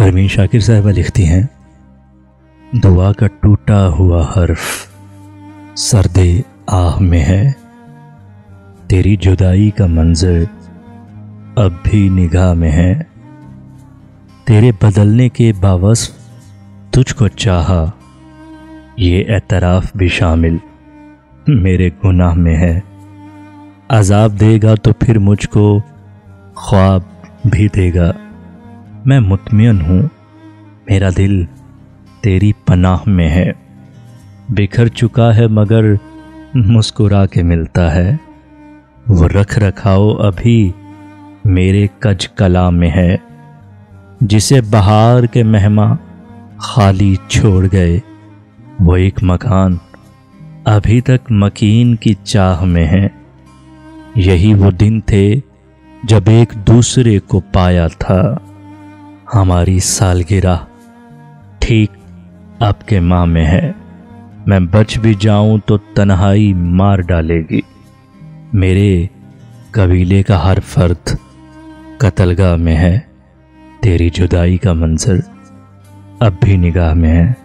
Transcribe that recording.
परवीन शाकिर साहिबा लिखती हैं, दुआ का टूटा हुआ हर्फ सर्दे आह में है, तेरी जुदाई का मंजर अब भी निगाह में है, तेरे बदलने के बावस्फ तुझको चाहा, ये एतराफ़ भी शामिल मेरे गुनाह में है। अज़ाब देगा तो फिर मुझको ख्वाब भी देगा, मैं मुतमिन हूँ मेरा दिल तेरी पनाह में है। बिखर चुका है मगर मुस्कुरा के मिलता है, वो रख रखाओ अभी मेरे कज कला में है। जिसे बहार के मेहमा खाली छोड़ गए, वो एक मकान अभी तक मकीन की चाह में है। यही वो दिन थे जब एक दूसरे को पाया था, हमारी सालगिरह ठीक अब के माह में है। मैं बच भी जाऊं तो तन्हाई मार डालेगी, मेरे कबीले का हर फर्द कत्लगाह में है। तेरी जुदाई का मंजर अब भी निगाह में है।